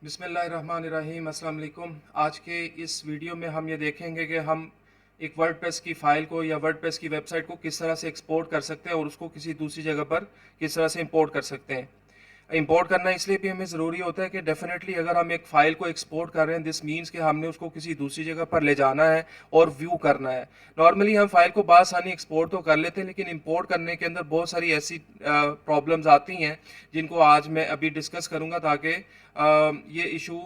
बिस्मिल्लाहिर्रहमानिर्रहीम अस्सलाम वालेकुम। आज के इस वीडियो में हम ये देखेंगे कि हम एक वर्डप्रेस की फ़ाइल को या वर्डप्रेस की वेबसाइट को किस तरह से एक्सपोर्ट कर सकते हैं और उसको किसी दूसरी जगह पर किस तरह से इंपोर्ट कर सकते हैं। इंपोर्ट करना इसलिए भी हमें ज़रूरी होता है कि डेफिनेटली अगर हम एक फ़ाइल को एक्सपोर्ट कर रहे हैं, दिस मीन्स कि हमने उसको किसी दूसरी जगह पर ले जाना है और व्यू करना है। नॉर्मली हम फाइल को बआसानी एक्सपोर्ट तो कर लेते हैं, लेकिन इंपोर्ट करने के अंदर बहुत सारी ऐसी प्रॉब्लम्स आती हैं जिनको आज मैं अभी डिस्कस करूंगा, ताकि ये इशू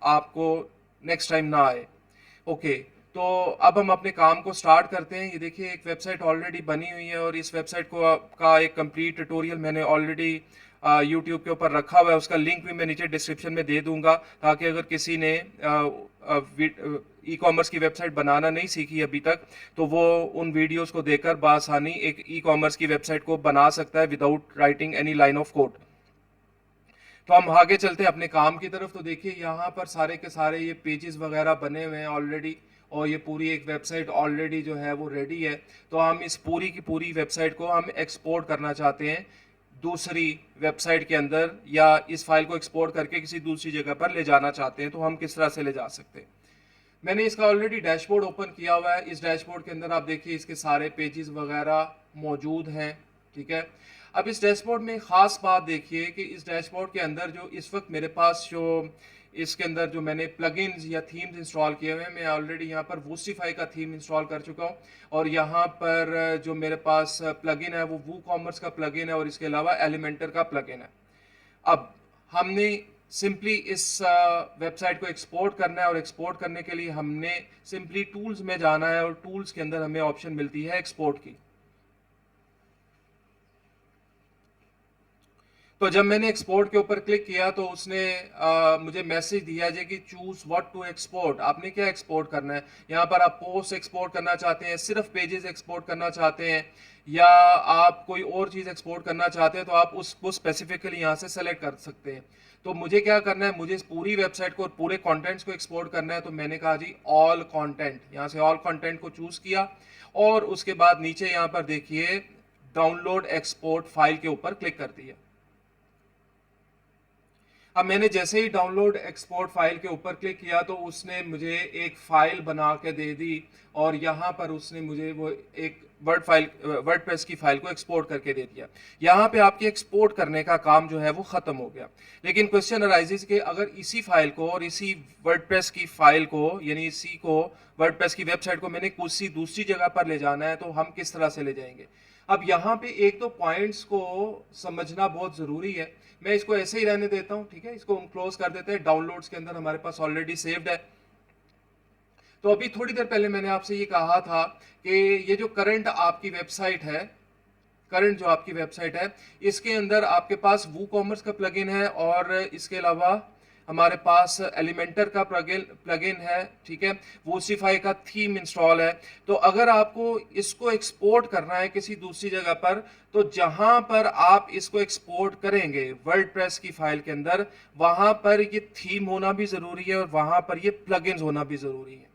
आपको नेक्स्ट टाइम ना आए। ओके, तो अब हम अपने काम को स्टार्ट करते हैं। ये देखिए, एक वेबसाइट ऑलरेडी बनी हुई है और इस वेबसाइट को का एक कंप्लीट ट्यूटोरियल मैंने ऑलरेडी यूट्यूब के ऊपर रखा हुआ है। उसका लिंक भी मैं नीचे डिस्क्रिप्शन में दे दूंगा, ताकि अगर किसी ने ई कॉमर्स की वेबसाइट बनाना नहीं सीखी अभी तक, तो वो उन वीडियोस को देखकर बआसानी एक ई कॉमर्स की वेबसाइट को बना सकता है without writing any line of code. तो हम आगे चलते हैं अपने काम की तरफ। तो देखिए, यहाँ पर सारे के सारे ये पेजेस वगैरह बने हुए हैं ऑलरेडी, और ये पूरी एक वेबसाइट ऑलरेडी जो है वो रेडी है। तो हम इस पूरी की पूरी वेबसाइट को हम एक्सपोर्ट करना चाहते हैं दूसरी वेबसाइट के अंदर, या इस फाइल को एक्सपोर्ट करके किसी दूसरी जगह पर ले जाना चाहते हैं। तो हम किस तरह से ले जा सकते हैं। मैंने इसका ऑलरेडी डैशबोर्ड ओपन किया हुआ है। इस डैशबोर्ड के अंदर आप देखिए इसके सारे पेजेस वगैरह मौजूद हैं। ठीक है, अब इस डैशबोर्ड में ख़ास बात देखिए कि इस डैशबोर्ड के अंदर जो इस वक्त मेरे पास जो इसके अंदर जो मैंने प्लगइन्स या थीम्स इंस्टॉल किए हुए हैं, मैं ऑलरेडी यहाँ पर वूस्टिफाई का थीम इंस्टॉल कर चुका हूँ। और यहाँ पर जो मेरे पास प्लगइन है वो वू कॉमर्स का प्लगइन है, और इसके अलावा एलिमेंटर का प्लगइन है। अब हमने सिंपली इस वेबसाइट को एक्सपोर्ट करना है, और एक्सपोर्ट करने के लिए हमने सिंपली टूल्स में जाना है, और टूल्स के अंदर हमें ऑप्शन मिलती है एक्सपोर्ट की। तो जब मैंने एक्सपोर्ट के ऊपर क्लिक किया तो उसने मुझे मैसेज दिया है कि चूज व्हाट टू एक्सपोर्ट। आपने क्या एक्सपोर्ट करना है। यहाँ पर आप पोस्ट एक्सपोर्ट करना चाहते हैं, सिर्फ पेजेस एक्सपोर्ट करना चाहते हैं, या आप कोई और चीज़ एक्सपोर्ट करना चाहते हैं, तो आप उसको स्पेसिफिकली यहाँ से सेलेक्ट कर सकते हैं। तो मुझे क्या करना है, मुझे इस पूरी वेबसाइट को और पूरे कंटेंट्स को एक्सपोर्ट करना है। तो मैंने कहा जी ऑल कंटेंट, यहाँ से ऑल कंटेंट को चूज किया, और उसके बाद नीचे यहाँ पर देखिए डाउनलोड एक्सपोर्ट फाइल के ऊपर क्लिक कर दिया। अब मैंने जैसे ही डाउनलोड एक्सपोर्ट फाइल के ऊपर क्लिक किया तो उसने मुझे एक फाइल बना के दे दी, और यहाँ पर उसने मुझे वो एक वर्डप्रेस की फाइल को एक्सपोर्ट करके दे दिया। यहाँ पे आपके एक्सपोर्ट करने का काम जो है वो खत्म हो गया। लेकिन क्वेश्चन अराइजेस कि अगर इसी फाइल को और इसी वर्डप्रेस की फाइल को, यानी इसी को वर्डप्रेस की वेबसाइट को मैंने किसी दूसरी जगह पर ले जाना है, तो हम किस तरह से ले जाएंगे। अब यहाँ पे एक तो पॉइंट्स को समझना बहुत ज़रूरी है। मैं इसको ऐसे ही रहने देता हूँ, ठीक है, इसको हम क्लोज कर देते हैं। डाउनलोड्स के अंदर हमारे पास ऑलरेडी सेव्ड है। तो अभी थोड़ी देर पहले मैंने आपसे ये कहा था कि ये जो करंट आपकी वेबसाइट है, करंट जो आपकी वेबसाइट है, इसके अंदर आपके पास वू कॉमर्स का प्लगइन है, और इसके अलावा हमारे पास एलिमेंटर का प्लगइन है। ठीक है, वूसिफाई का थीम इंस्टॉल है। तो अगर आपको इसको एक्सपोर्ट करना है किसी दूसरी जगह पर, तो जहां पर आप इसको एक्सपोर्ट करेंगे वर्डप्रेस की फाइल के अंदर, वहां पर ये थीम होना भी जरूरी है, और वहां पर ये प्लगइन्स होना भी जरूरी है।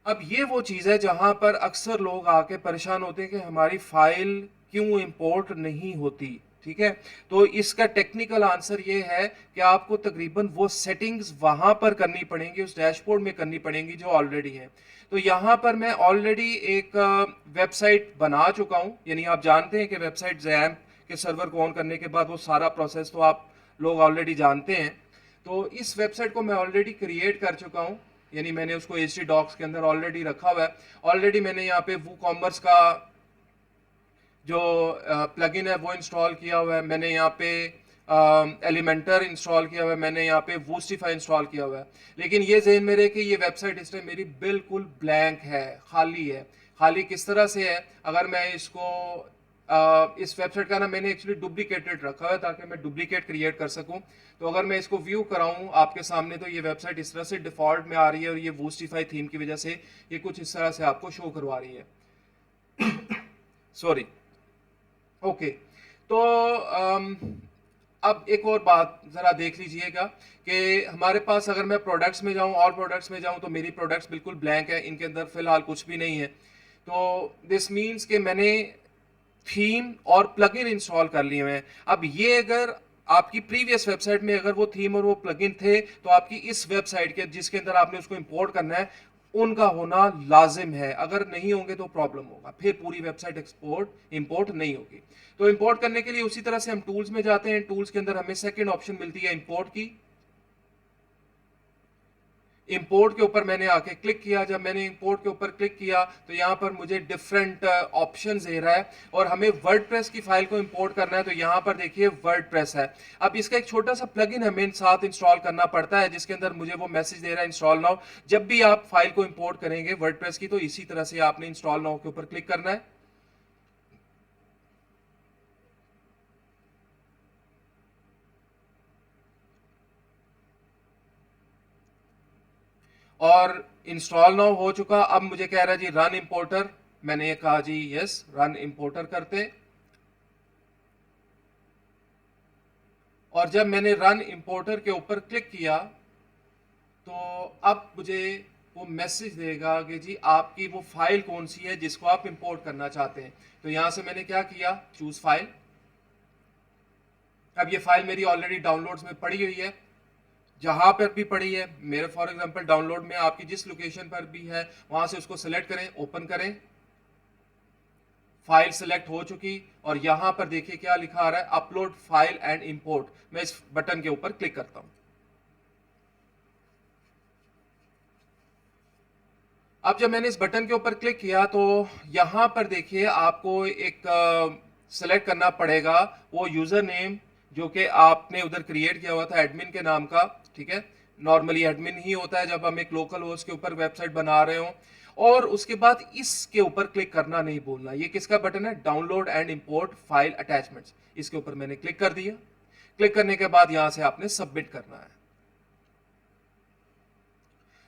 अब ये वो चीज़ है जहां पर अक्सर लोग आके परेशान होते हैं कि हमारी फाइल क्यों इंपोर्ट नहीं होती। ठीक है, तो इसका टेक्निकल आंसर ये है कि आपको तकरीबन वो सेटिंग्स वहां पर करनी पड़ेंगी, उस डैशबोर्ड में करनी पड़ेंगी जो ऑलरेडी है। तो यहाँ पर मैं ऑलरेडी एक वेबसाइट बना चुका हूँ। यानी आप जानते हैं कि वेबसाइट जैम्प के सर्वर को ऑन करने के बाद वो सारा प्रोसेस तो आप लोग ऑलरेडी जानते हैं। तो इस वेबसाइट को मैं ऑलरेडी क्रिएट कर चुका हूँ, यानी मैंने उसको एचटी डॉक्स के अंदर ऑलरेडी रखा हुआ है। ऑलरेडी मैंने यहाँ पे वू कॉमर्स का जो प्लगइन है वो इंस्टॉल किया हुआ है, मैंने यहाँ पे एलिमेंटर इंस्टॉल किया हुआ है, मैंने यहाँ पे वूस्टिफाई इंस्टॉल किया हुआ है। लेकिन ये ज़हन में रहे कि ये वेबसाइट इस टाइम मेरी बिल्कुल ब्लैंक है, खाली है। खाली किस तरह से है, अगर मैं इसको इस वेबसाइट का ना मैंने एक्चुअली डुप्लीकेटेड रखा हुआ है ताकि मैं डुप्लीकेट क्रिएट कर सकूं। तो अगर मैं इसको व्यू कराऊं आपके सामने, तो ये वेबसाइट इस तरह से डिफॉल्ट में आ रही है, और ये वूस्टिफाई थीम की वजह से ये कुछ इस तरह से आपको शो करवा रही है। सॉरी। ओके, तो अब एक और बात ज़रा देख लीजिएगा कि हमारे पास अगर मैं प्रोडक्ट्स में जाऊं, ऑल प्रोडक्ट्स में जाऊं, तो मेरी प्रोडक्ट्स बिल्कुल ब्लैंक है, इनके अंदर फ़िलहाल कुछ भी नहीं है। तो दिस मीन्स कि मैंने थीम और प्लगइन इंस्टॉल कर लिए हुए हैं। अब ये अगर आपकी प्रीवियस वेबसाइट में अगर वो थीम और वो प्लगइन थे तो आपकी इस वेबसाइट के जिसके अंदर आपने उसको इंपोर्ट करना है उनका होना लाजिम है। अगर नहीं होंगे तो प्रॉब्लम होगा, फिर पूरी वेबसाइट एक्सपोर्ट इंपोर्ट नहीं होगी। तो इंपोर्ट करने के लिए उसी तरह से हम टूल्स में जाते हैं। टूल्स के अंदर हमें सेकंड ऑप्शन मिलती है इंपोर्ट की। इंपोर्ट के ऊपर मैंने आके क्लिक किया। जब मैंने इंपोर्ट के ऊपर क्लिक किया तो यहाँ पर मुझे डिफरेंट ऑप्शंस दे रहा है और हमें वर्डप्रेस की फाइल को इंपोर्ट करना है। तो यहाँ पर देखिए वर्डप्रेस है। अब इसका एक छोटा सा प्लगइन हमें साथ इंस्टॉल करना पड़ता है जिसके अंदर मुझे वो मैसेज दे रहा है इंस्टॉल नाउ। जब भी आप फाइल को इंपोर्ट करेंगे वर्डप्रेस की तो इसी तरह से आपने इंस्टॉल नाउ के ऊपर क्लिक करना है। और इंस्टॉल नाउ हो चुका। अब मुझे कह रहा है जी रन इंपोर्टर। मैंने ये कहा जी यस, रन इंपोर्टर करते। और जब मैंने रन इंपोर्टर के ऊपर क्लिक किया तो अब मुझे वो मैसेज देगा कि जी आपकी वो फाइल कौन सी है जिसको आप इंपोर्ट करना चाहते हैं। तो यहां से मैंने क्या किया, चूज फाइल। अब ये फाइल मेरी ऑलरेडी डाउनलोड्स में पड़ी हुई है, जहां पर भी पड़ी है। मेरे फॉर एग्जांपल डाउनलोड में आपकी जिस लोकेशन पर भी है वहां से उसको सेलेक्ट करें, ओपन करें। फाइल सेलेक्ट हो चुकी और यहां पर देखिए क्या लिखा आ रहा है, अपलोड फाइल एंड इंपोर्ट। मैं इस बटन के ऊपर क्लिक करता हूं। अब जब मैंने इस बटन के ऊपर क्लिक किया तो यहां पर देखिए आपको एक सेलेक्ट करना पड़ेगा वो यूजर नेम जो कि आपने उधर क्रिएट किया हुआ था एडमिन के नाम का। ठीक है, नॉर्मली एडमिन ही होता है जब हम एक लोकल होस्ट के ऊपर वेबसाइट बना रहे हो। और उसके बाद इसके ऊपर क्लिक करना नहीं भूलना। ये किसका बटन है, download and import file attachments. इसके ऊपर मैंने क्लिक कर दिया। क्लिक करने के बाद यहां से आपने सबमिट करना है।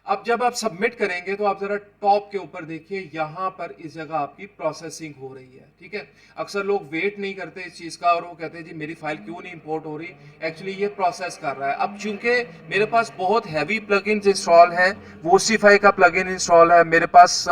अब जब आप सबमिट करेंगे तो आप जरा टॉप के ऊपर देखिए, यहां पर इस जगह आपकी प्रोसेसिंग हो रही है। ठीक है, अक्सर लोग वेट नहीं करते इस चीज का और वो कहते हैं जी मेरी फाइल क्यों नहीं इंपोर्ट हो रही। एक्चुअली ये प्रोसेस कर रहा है। अब चूंकि मेरे पास बहुत हैवी प्लगइन्स इंस्टॉल है, वोसीफाई का प्लगइन इंस्टॉल है मेरे पास,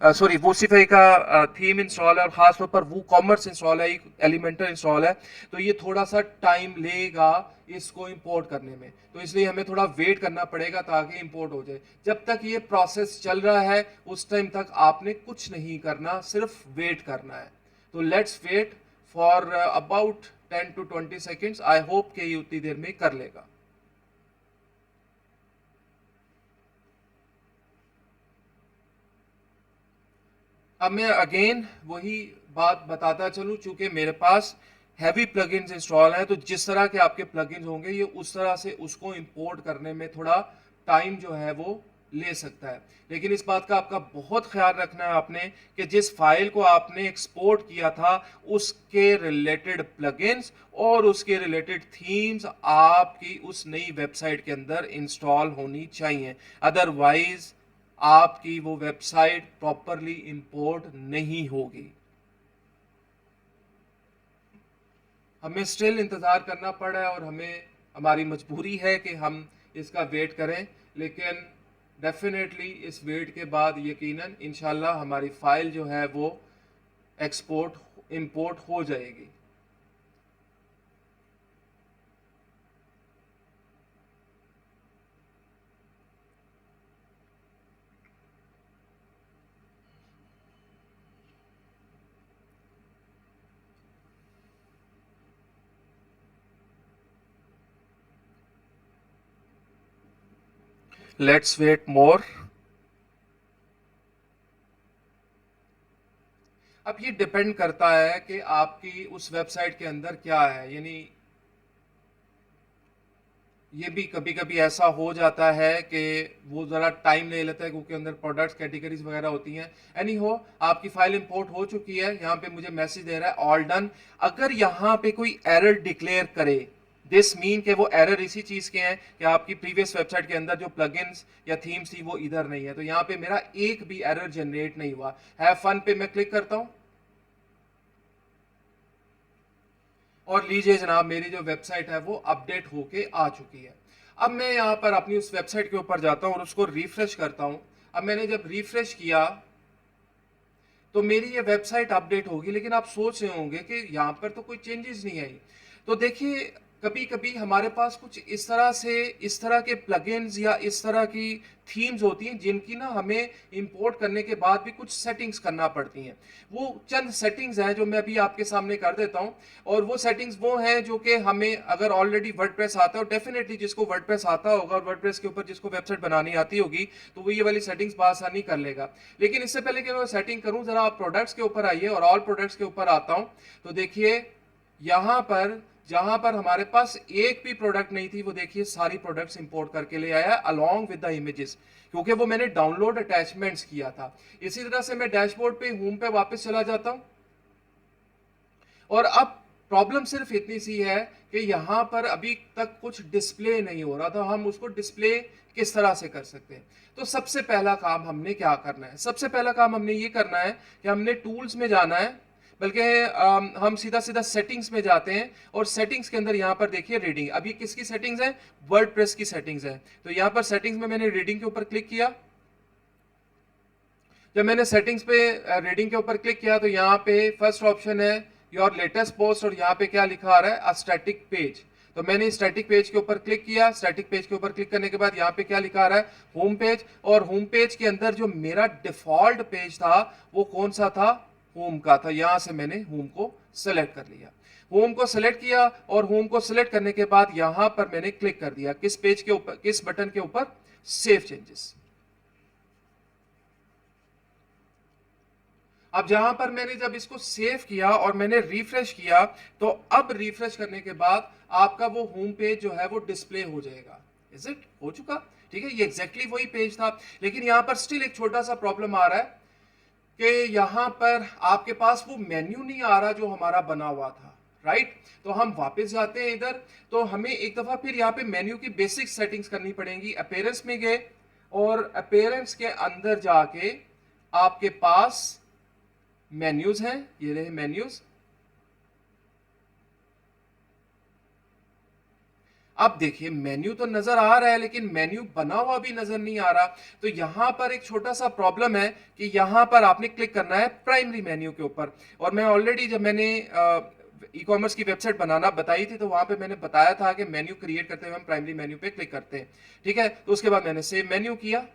सॉरी वोसीफाई का थीम इंस्टॉल है और खासतौर पर वो कॉमर्स इंस्टॉल है, एलिमेंटर इंस्टॉल है। तो ये थोड़ा सा टाइम लेगा इसको इंपोर्ट करने में, तो इसलिए हमें थोड़ा वेट करना पड़ेगा ताकि इंपोर्ट हो जाए। जब तक ये प्रोसेस चल रहा है उस टाइम तक आपने कुछ नहीं करना, सिर्फ वेट करना है। तो let's wait for about 10 to 20 seconds. I hope कि ये उतनी देर में कर लेगा। अब मैं अगेन वही बात बताता चलूं, चूंकि मेरे पास हैवी प्लगइन्स इंस्टॉल हैं तो जिस तरह के आपके प्लगइन्स होंगे ये उस तरह से उसको इंपोर्ट करने में थोड़ा टाइम जो है वो ले सकता है। लेकिन इस बात का आपका बहुत ख्याल रखना है आपने कि जिस फाइल को आपने एक्सपोर्ट किया था उसके रिलेटेड प्लगइन्स और उसके रिलेटेड थीम्स आपकी उस नई वेबसाइट के अंदर इंस्टॉल होनी चाहिए। अदरवाइज आपकी वो वेबसाइट प्रॉपरली इंपोर्ट नहीं होगी। हमें स्टिल इंतज़ार करना पड़ा है और हमें हमारी मजबूरी है कि हम इसका वेट करें, लेकिन डेफिनेटली इस वेट के बाद यकीनन इंशाल्लाह हमारी फ़ाइल जो है वो एक्सपोर्ट इंपोर्ट हो जाएगी। लेट्स वेट मोर। अब ये डिपेंड करता है कि आपकी उस वेबसाइट के अंदर क्या है। यानी ये भी कभी कभी ऐसा हो जाता है कि वो ज़रा टाइम ले लेता है क्योंकि अंदर प्रोडक्ट्स कैटेगरीज वगैरह होती हैं। एनी हो, आपकी फाइल इंपोर्ट हो चुकी है। यहाँ पे मुझे मैसेज दे रहा है ऑल डन। अगर यहाँ पे कोई एरर डिक्लेयर करे, दिस मीन कि वो एरर इसी चीज़ के हैं कि आपकी प्रीवियस वेबसाइट के अंदर जो प्लगइन्स या थीम्स थी वो इधर नहीं है। तो यहाँ पे मेरा एक भी एरर जनरेट नहीं हुआ। हैव फन पे मैं क्लिक करता हूँ और लीजिए जनाब मेरी जो वेबसाइट है वो अपडेट होके आ चुकी है। अब मैं यहाँ पर अपनी उस वेबसाइट के ऊपर जाता हूँ और उसको रिफ्रेश करता हूँ। अब मैंने जब रिफ्रेश किया तो मेरी ये वेबसाइट अपडेट होगी, लेकिन आप सोच रहे होंगे कि यहाँ पर तो कोई चेंजेस नहीं आई। तो देखिए कभी कभी हमारे पास कुछ इस तरह के प्लगइन्स या इस तरह की थीम्स होती हैं जिनकी ना हमें इंपोर्ट करने के बाद भी कुछ सेटिंग्स करना पड़ती हैं। वो चंद सेटिंग्स हैं जो मैं अभी आपके सामने कर देता हूं, और वो सेटिंग्स वो हैं जो कि हमें अगर ऑलरेडी वर्डप्रेस आता है, और डेफिनेटली जिसको वर्डप्रेस आता होगा और वर्डप्रेस के ऊपर जिसको वेबसाइट बनानी आती होगी तो वो ये वाली सेटिंग्स बआसानी कर लेगा। लेकिन इससे पहले कि मैं सेटिंग करूं, जरा आप प्रोडक्ट्स के ऊपर आइए और ऑल प्रोडक्ट्स के ऊपर आता हूं। तो देखिए यहां पर जहां पर हमारे पास एक भी प्रोडक्ट नहीं थी, वो देखिए सारी प्रोडक्ट्स इंपोर्ट करके ले आया अलोंग विद द इमेजेस, क्योंकि वो मैंने डाउनलोड अटैचमेंट्स किया था। इसी तरह से मैं डैशबोर्ड पे होम पे वापस चला जाता हूं, और अब प्रॉब्लम सिर्फ इतनी सी है कि यहां पर अभी तक कुछ डिस्प्ले नहीं हो रहा था। हम उसको डिस्प्ले किस तरह से कर सकते हैं? तो सबसे पहला काम हमने क्या करना है? सबसे पहला काम हमने ये करना है कि हमने टूल्स में जाना है, बल्कि हम सीधा सीधा सेटिंग्स में जाते हैं, और सेटिंग्स के अंदर यहाँ पर देखिए रीडिंग। अब ये किसकी सेटिंग्स है? वर्डप्रेस की सेटिंग्स है। तो यहाँ पर सेटिंग्स में मैंने रीडिंग के ऊपर क्लिक किया। जब मैंने सेटिंग्स पे रीडिंग के ऊपर क्लिक किया तो यहाँ पे फर्स्ट ऑप्शन है योर लेटेस्ट पोस्ट, और यहाँ पे क्या लिखा आ रहा है? A static page. तो मैंने स्टैटिक पेज के ऊपर क्लिक किया। स्टैटिक पेज के ऊपर क्लिक करने के बाद यहाँ पे क्या लिखा आ रहा है? Home page. और होम पेज के अंदर जो मेरा डिफॉल्ट पेज था वो कौन सा था? होम का था। यहां से मैंने होम को सेलेक्ट कर लिया। होम को सेलेक्ट किया, और होम को सेलेक्ट करने के बाद यहां पर मैंने क्लिक कर दिया किस पेज के ऊपर, किस बटन के ऊपर? Save changes. अब जहां पर मैंने जब इसको सेव किया और मैंने रिफ्रेश किया, तो अब रिफ्रेश करने के बाद आपका वो होम पेज जो है वो डिस्प्ले हो जाएगा। इज इट हो चुका? ठीक है, ये एग्जैक्टली वही पेज था। लेकिन यहां पर स्टिल एक छोटा सा प्रॉब्लम आ रहा है कि यहां पर आपके पास वो मेन्यू नहीं आ रहा जो हमारा बना हुआ था, राइट? तो हम वापस जाते हैं इधर, तो हमें एक दफा फिर यहाँ पे मेन्यू की बेसिक सेटिंग्स करनी पड़ेंगी। अपीयरेंस में गए, और अपीयरेंस के अंदर जाके आपके पास मेन्यूज हैं, ये रहे मेन्यूज। अब देखिए मेन्यू तो नजर आ रहा है, लेकिन मेन्यू बना हुआ भी नजर नहीं आ रहा। तो यहां पर एक छोटा सा प्रॉब्लम है कि यहां पर आपने क्लिक करना है प्राइमरी मेन्यू के ऊपर। और मैं ऑलरेडी जब मैंने ई कॉमर्स की वेबसाइट बनाना बताई थी, तो वहां पे मैंने बताया था कि मेन्यू क्रिएट करते हुए हम प्राइमरी मेन्यू पे क्लिक करते हैं। ठीक है, तो उसके बाद मैंने सेव मेन्यू किया।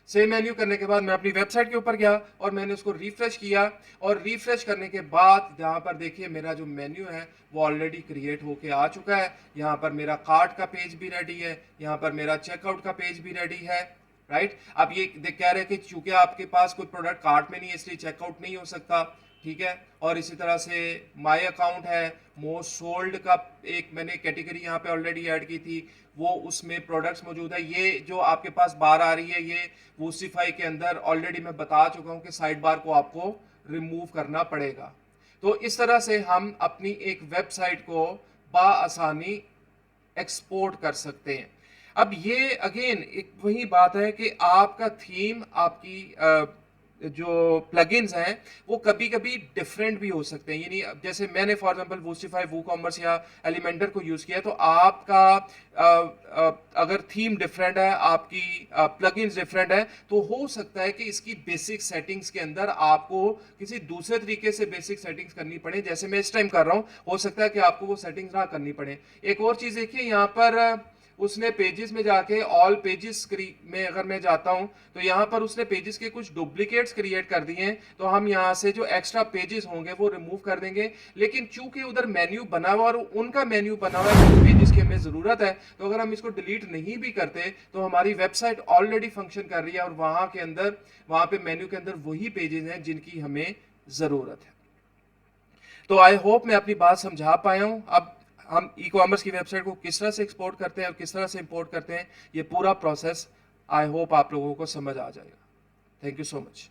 सेव मेन्यू करने के बाद मैं अपनी वेबसाइट के ऊपर गया और मैंने उसको रिफ्रेश किया, और रिफ्रेश करने के बाद यहाँ पर देखिए मेरा जो मेन्यू है वो ऑलरेडी क्रिएट होके आ चुका है। यहाँ पर मेरा कार्ट का पेज भी रेडी है, यहाँ पर मेरा चेकआउट का पेज भी रेडी है, राइट? अब ये कह रहे हैं कि चूंकि आपके पास कोई प्रोडक्ट कार्ट में नहीं है इसलिए चेकआउट नहीं हो सकता, ठीक है। और इसी तरह से माय अकाउंट है, मोस्ट सोल्ड का एक मैंने कैटेगरी यहाँ पे ऑलरेडी ऐड की थी, वो उसमें प्रोडक्ट्स मौजूद है। ये जो आपके पास बार आ रही है ये वूसिफाई के अंदर ऑलरेडी मैं बता चुका हूँ कि साइड बार को आपको रिमूव करना पड़ेगा। तो इस तरह से हम अपनी एक वेबसाइट को बाआसानी एक्सपोर्ट कर सकते हैं। अब ये अगेन एक वही बात है कि आपका थीम, आपकी जो प्लगइन्स हैं वो कभी कभी डिफरेंट भी हो सकते हैं। यानी जैसे मैंने फॉर एग्जांपल वूसिफाई, वूकॉमर्स या एलिमेंटर को यूज किया, तो आपका अगर थीम डिफरेंट है, आपकी प्लगइन्स डिफरेंट है, तो हो सकता है कि इसकी बेसिक सेटिंग्स के अंदर आपको किसी दूसरे तरीके से बेसिक सेटिंग्स करनी पड़े, जैसे मैं इस टाइम कर रहा हूं। हो सकता है कि आपको वो सेटिंग्स ना करनी पड़े। एक और चीज देखिए, यहाँ पर उसने पेजेस में जाके ऑल पेजेस में अगर मैं जाता हूं, तो यहाँ पर उसने पेजेस के कुछ डुप्लीकेट्स क्रिएट कर दिए हैं। तो हम यहाँ से जो एक्स्ट्रा पेजेस होंगे वो रिमूव कर देंगे। लेकिन चूंकि उधर मेन्यू बना हुआ और उनका मेन्यू बना हुआ है, पेजेस की हमें जरूरत है, तो अगर हम इसको डिलीट नहीं भी करते तो हमारी वेबसाइट ऑलरेडी फंक्शन कर रही है, और वहां के अंदर, वहां पे मेन्यू के अंदर वही पेजेस हैं जिनकी हमें जरूरत है। तो आई होप मैं अपनी बात समझा पाया हूं। अब हम ई कॉमर्स की वेबसाइट को किस तरह से एक्सपोर्ट करते हैं और किस तरह से इंपोर्ट करते हैं, ये पूरा प्रोसेस आई होप आप लोगों को समझ आ जाएगा। Thank you so much.